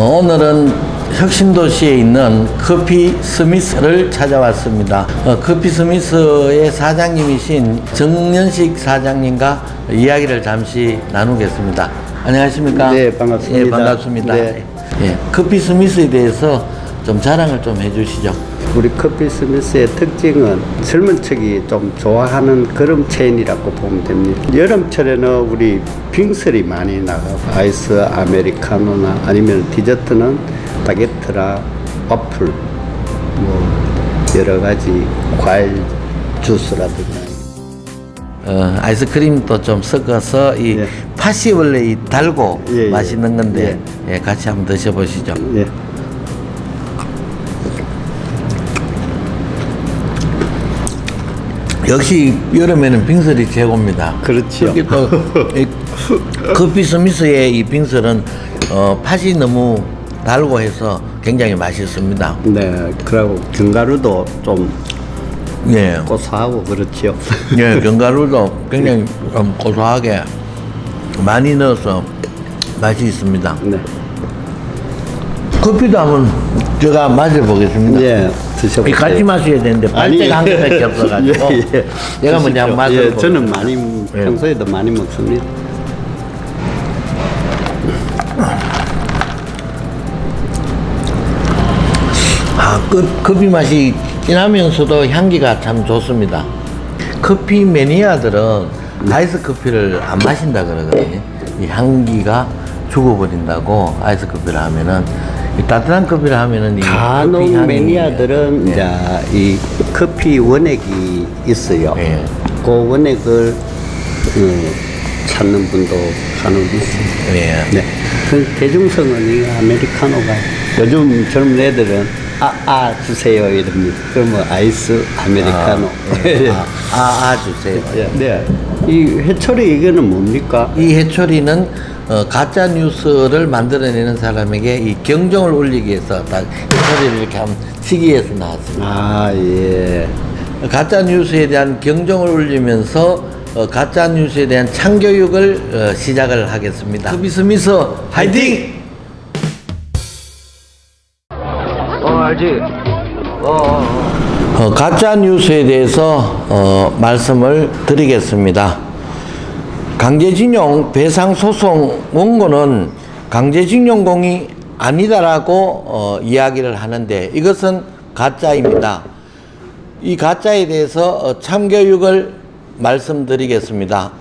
오늘은 혁신도시에 있는 커피 스미스를 찾아왔습니다. 커피 스미스의 사장님이신 정연식 사장님과 이야기를 잠시 나누겠습니다. 안녕하십니까? 네, 반갑습니다. 예, 반갑습니다. 네. 예, 커피 스미스에 대해서 좀 자랑을 좀 해주시죠. 우리 커피 스미스의 특징은 젊은 척이 좀 좋아하는 그런 체인이라고 보면 됩니다. 여름철에는 우리 빙설이 많이 나가고 아이스 아메리카노나 아니면 디저트는 바게트라 와플 뭐 여러 가지 과일 주스라든가 아이스크림도 좀 섞어서 이 예. 팥이 원래 이 달고 예, 예. 맛있는 건데 예, 같이 한번 드셔보시죠. 예. 역시 여름에는 빙설이 최고입니다. 그렇죠. 특히 또 이 커피 스미스의 이 빙설은 팥이 너무 달고 해서 굉장히 맛있습니다. 네, 그리고 견과류도 좀 예, 고소하고 그렇지요. 예, 견과류도 굉장히 고소하게 많이 넣어서 맛이 있습니다. 네. 커피도 한번 제가 마셔보겠습니다. 예, 드셔보세요. 같이 마셔야 되는데 빨대가 한 개밖에 없어가지고 제가 먼저 한번 마셔보겠습니다. 예, 저는 많이 평소에도 많이 먹습니다. 커피 맛이 진하면서도 향기가 참 좋습니다. 커피 매니아들은 아이스 커피를 안 마신다 그러거든요. 이 향기가 죽어버린다고 아이스 커피를 하면은 이 따뜻한 커피를 하면은 이 간혹 커피 향이 매니아들은 예. 이제 이 커피 원액이 있어요. 예. 그 원액을 찾는 분도 간혹 있어요. 예. 네. 그 대중성은 이 아메리카노가 요즘 젊은 애들은 주세요 이럽니다. 그러면 아이스 아메리카노. 주세요. 네. 이 해초리 이거는 뭡니까? 이 해초리는 가짜 뉴스를 만들어내는 사람에게 이 경종을 울리기 위해서 딱 해초리를 이렇게 한번 치기 위해서 나왔습니다. 아, 예. 가짜 뉴스에 대한 경종을 울리면서 가짜 뉴스에 대한 참교육을 시작을 하겠습니다. 커피 스미스 화이팅! 알지? 가짜 뉴스에 대해서 말씀을 드리겠습니다. 강제징용 배상소송 원고는 강제징용공이 아니다라고 이야기를 하는데 이것은 가짜입니다. 이 가짜에 대해서 참교육을 말씀드리겠습니다.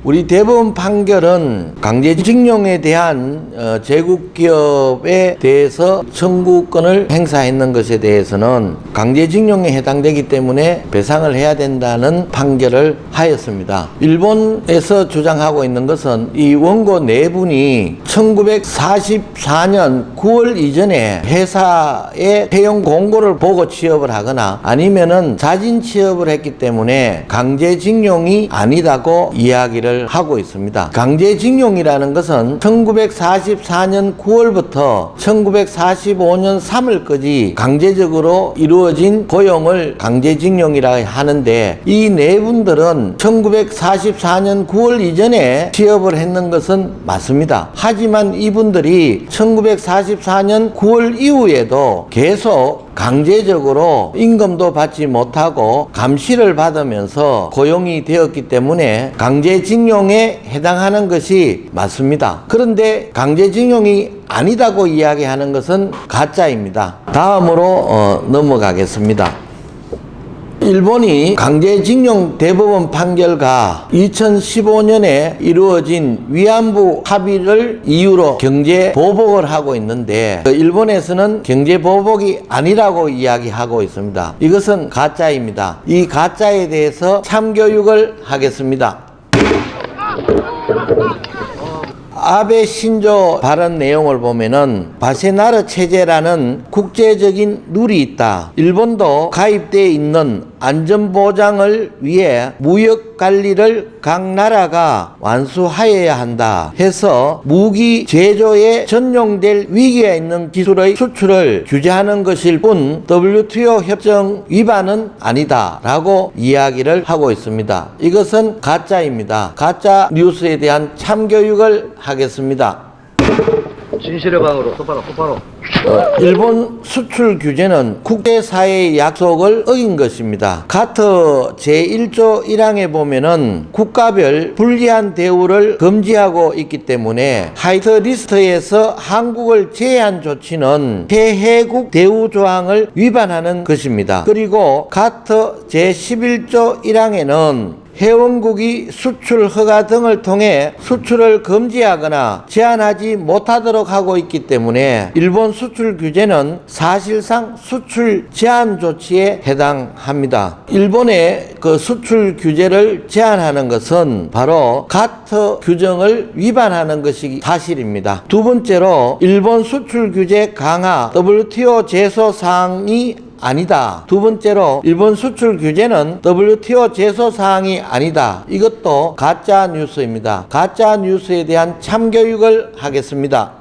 우리 대법원 판결은 강제징용에 대한 제국기업에 대해서 청구권을 행사했는 것에 대해서는 강제징용에 해당되기 때문에 배상을 해야 된다는 판결을 하였습니다. 일본에서 주장하고 있는 것은 이 원고 네 분이 1944년 9월 이전에 회사에 채용 공고를 보고 취업을 하거나 아니면은 자진 취업을 했기 때문에 강제징용이 아니다고 이야기를 하고 있습니다. 강제징용이라는 것은 1944년 9월부터 1945년 3월까지 강제적으로 이루어진 고용을 강제징용이라 하는데 이 네 분들은 1944년 9월 이전에 취업을 했는 것은 맞습니다. 하지만 이분들이 1944년 9월 이후에도 계속 강제적으로 임금도 받지 못하고 감시를 받으면서 고용이 되었기 때문에 강제징용에 해당하는 것이 맞습니다. 그런데 강제징용이 아니다고 이야기하는 것은 가짜입니다. 다음으로 넘어가겠습니다. 일본이 강제징용 대법원 판결과 2015년에 이루어진 위안부 합의를 이유로 경제 보복을 하고 있는데 일본에서는 경제 보복이 아니라고 이야기하고 있습니다. 이것은 가짜입니다. 이 가짜에 대해서 참교육을 하겠습니다. 아베 신조 발언 내용을 보면은 바세나르 체제라는 국제적인 룰이 있다. 일본도 가입되어 있는 안전보장을 위해 무역관리를 각 나라가 완수하여야 한다 해서 무기 제조에 전용될 위기에 있는 기술의 수출을 규제하는 것일 뿐 WTO 협정 위반은 아니다 라고 이야기를 하고 있습니다. 이것은 가짜입니다. 가짜 뉴스에 대한 참교육을 하겠습니다. 진실의 방으로 똑바로. 일본 수출 규제는 국제사회의 약속을 어긴 것입니다. 가트 제1조 1항에 보면은 국가별 불리한 대우를 금지하고 있기 때문에 화이트리스트에서 한국을 제외한 조치는 폐해국 대우 조항을 위반하는 것입니다. 그리고 가트 제11조 1항에는 회원국이 수출 허가 등을 통해 수출을 금지하거나 제한하지 못하도록 하고 있기 때문에 일본 수출 규제는 사실상 수출 제한 조치에 해당합니다. 일본의 그 수출 규제를 제한하는 것은 바로 가트 규정을 위반하는 것이 사실입니다. 두 번째로 일본 수출 규제 강화 WTO 제소 사항이 아니다. 두 번째로 일본 수출 규제는 WTO 제소 사항이 아니다. 이것도 가짜 뉴스입니다. 가짜 뉴스에 대한 참교육을 하겠습니다.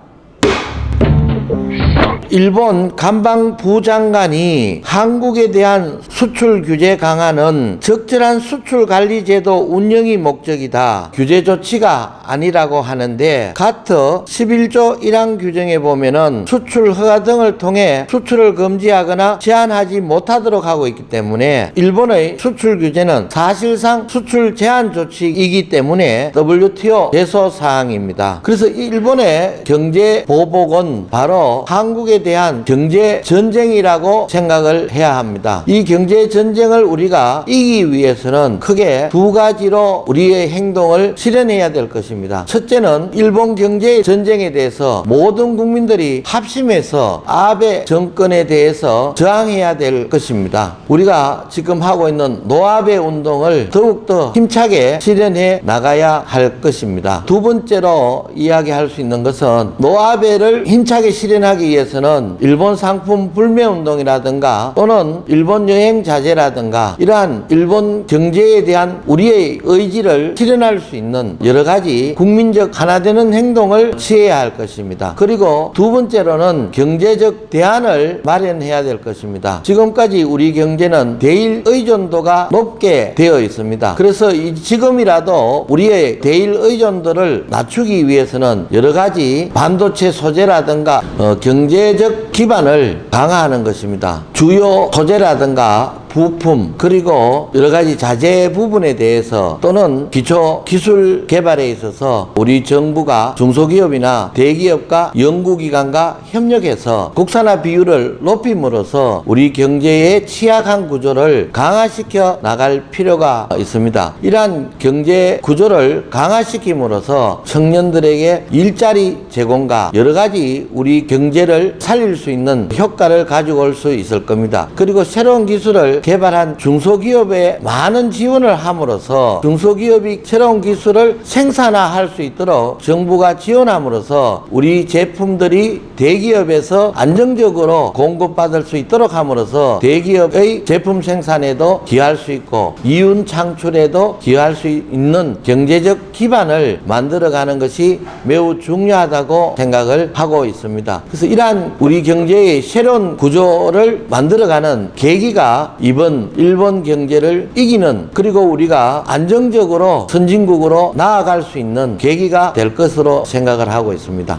일본 관방부장관이 한국에 대한 수출 규제 강화는 적절한 수출 관리 제도 운영이 목적이다. 규제 조치가 아니라고 하는데 가트 11조 1항 규정에 보면은 수출 허가 등을 통해 수출을 금지하거나 제한하지 못하도록 하고 있기 때문에 일본의 수출 규제는 사실상 수출 제한 조치이기 때문에 WTO 제소 사항입니다. 그래서 일본의 경제 보복은 바로 한국에 대한 경제 전쟁이라고 생각을 해야 합니다. 이 경제 전쟁을 우리가 이기기 위해서는 크게 두 가지로 우리의 행동을 실현해야 될 것입니다. 첫째는 일본 경제 전쟁에 대해서 모든 국민들이 합심해서 아베 정권에 대해서 저항해야 될 것입니다. 우리가 지금 하고 있는 노아베 운동을 더욱더 힘차게 실현해 나가야 할 것입니다. 두 번째로 이야기할 수 있는 것은 노아베를 힘차게 실현하기 위해서는 일본 상품 불매 운동이라든가 또는 일본 여행 자제라든가 이러한 일본 경제에 대한 우리의 의지를 실현할 수 있는 여러 가지 국민적 하나 되는 행동을 취해야 할 것입니다. 그리고 두 번째로는 경제적 대안을 마련해야 될 것입니다. 지금까지 우리 경제는 대일 의존도가 높게 되어 있습니다. 그래서 지금이라도 우리의 대일 의존도를 낮추기 위해서는 여러 가지 반도체 소재라든가 경제적 기반을 강화하는 것입니다. 주요 소재라든가 부품 그리고 여러 가지 자재 부분에 대해서 또는 기초 기술 개발에 있어서 우리 정부가 중소기업이나 대기업과 연구기관과 협력해서 국산화 비율을 높임으로써 우리 경제의 취약한 구조를 강화시켜 나갈 필요가 있습니다. 이러한 경제 구조를 강화시킴으로써 청년들에게 일자리 제공과 여러 가지 우리 경제를 살릴 수 있는 효과를 가지고 올 수 있을 겁니다. 그리고 새로운 기술을 개발한 중소기업에 많은 지원을 함으로써 중소기업이 새로운 기술을 생산화할 수 있도록 정부가 지원함으로써 우리 제품들이 대기업에서 안정적으로 공급받을 수 있도록 함으로써 대기업의 제품 생산에도 기여할 수 있고 이윤 창출에도 기여할 수 있는 경제적 기반을 만들어가는 것이 매우 중요하다고 생각을 하고 있습니다. 그래서 이러한 우리 경제의 새로운 구조를 만들어가는 계기가 이번 일본 경제를 이기는 그리고 우리가 안정적으로 선진국으로 나아갈 수 있는 계기가 될 것으로 생각을 하고 있습니다.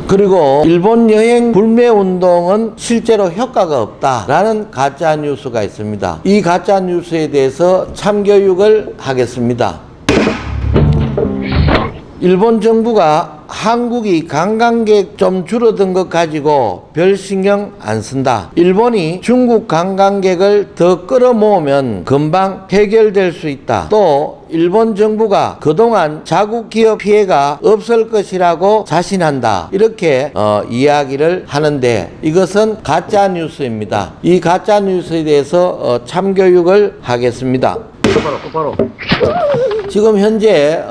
그리고 일본 여행 불매 운동은 실제로 효과가 없다라는 가짜 뉴스가 있습니다. 이 가짜 뉴스에 대해서 참교육을 하겠습니다. 일본 정부가 한국이 관광객 좀 줄어든 것 가지고 별 신경 안 쓴다. 일본이 중국 관광객을 더 끌어모으면 금방 해결될 수 있다. 또 일본 정부가 그동안 자국 기업 피해가 없을 것이라고 자신한다. 이렇게 이야기를 하는데 이것은 가짜 뉴스입니다. 이 가짜 뉴스에 대해서 참교육을 하겠습니다. 똑바로. 지금 현재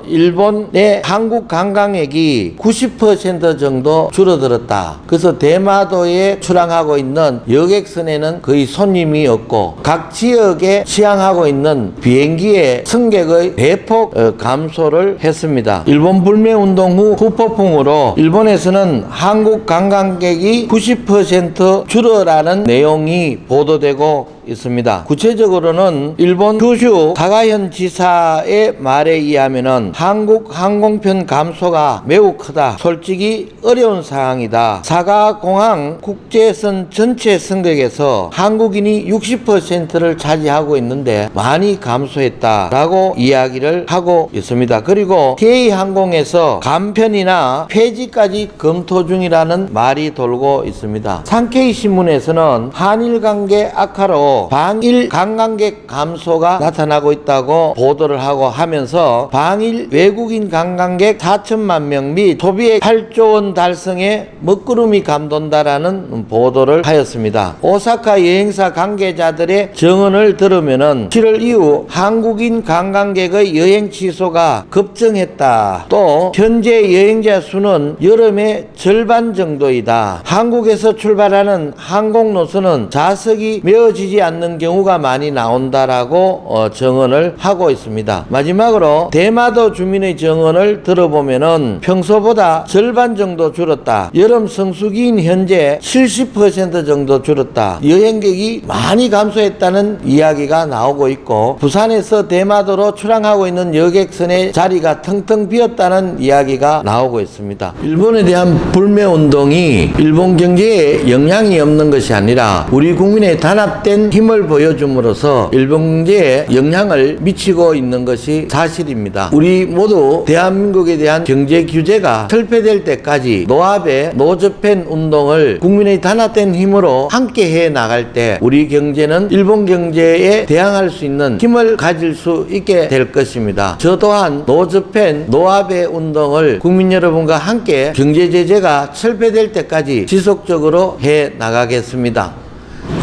일본의 한국 관광객이 90% 정도 줄어들었다. 그래서 대마도에 출항하고 있는 여객선에는 거의 손님이 없고 각 지역에 취항하고 있는 비행기의 승객의 대폭 감소를 했습니다. 일본 불매운동 후 후폭풍으로 일본에서는 한국 관광객이 90% 줄어라는 내용이 보도되고 있습니다. 구체적으로는 일본 규슈 사가현 지사의 말에 의하면은 한국 항공편 감소가 매우 크다. 솔직히 어려운 상황이다. 사가공항 국제선 전체 승객에서 한국인이 60%를 차지하고 있는데 많이 감소했다라고 이야기를 하고 있습니다. 그리고 K항공에서 감편이나 폐지까지 검토 중이라는 말이 돌고 있습니다. 산케이 신문에서는 한일 관계 악화로 방일 관광객 감소가 나타나고 있다고 보도를 하고 하면서 방일 외국인 관광객 4천만 명 및 소비액 8조 원 달성에 먹구름이 감돈다라는 보도를 하였습니다. 오사카 여행사 관계자들의 증언을 들으면은 7월 이후 한국인 관광객의 여행 취소가 급증했다. 또 현재 여행자 수는 여름의 절반 정도이다. 한국에서 출발하는 항공 노선은 좌석이 메어지지 않는 경우가 많이 나온다라고 증언을 하고 있습니다. 마지막으로 대마도 주민의 증언을 들어보면은 평소보다 절반 정도 줄었다. 여름 성수기인 현재 70% 정도 줄었다. 여행객이 많이 감소했다는 이야기가 나오고 있고 부산에서 대마도로 출항하고 있는 여객선의 자리가 텅텅 비었다는 이야기가 나오고 있습니다. 일본에 대한 불매운동이 일본 경제에 영향이 없는 것이 아니라 우리 국민의 단합된 힘을 보여줌으로써 일본 경제에 영향을 미치고 있는 것이 사실입니다. 우리 모두 대한민국에 대한 경제 규제가 철폐될 때까지 노아베 노저펜 운동을 국민의 단합된 힘으로 함께 해 나갈 때 우리 경제는 일본 경제에 대항할 수 있는 힘을 가질 수 있게 될 것입니다. 저 또한 노저펜 노아베 운동을 국민 여러분과 함께 경제 제재가 철폐될 때까지 지속적으로 해 나가겠습니다.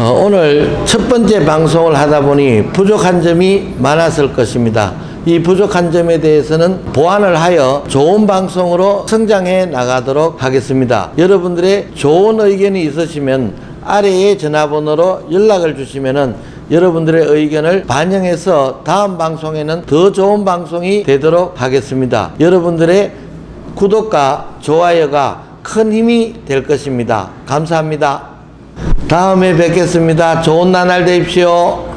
오늘 첫 번째 방송을 하다 보니 부족한 점이 많았을 것입니다. 이 부족한 점에 대해서는 보완을 하여 좋은 방송으로 성장해 나가도록 하겠습니다. 여러분들의 좋은 의견이 있으시면 아래의 전화번호로 연락을 주시면은 여러분들의 의견을 반영해서 다음 방송에는 더 좋은 방송이 되도록 하겠습니다. 여러분들의 구독과 좋아요가 큰 힘이 될 것입니다. 감사합니다. 다음에 뵙겠습니다. 좋은 나날 되십시오.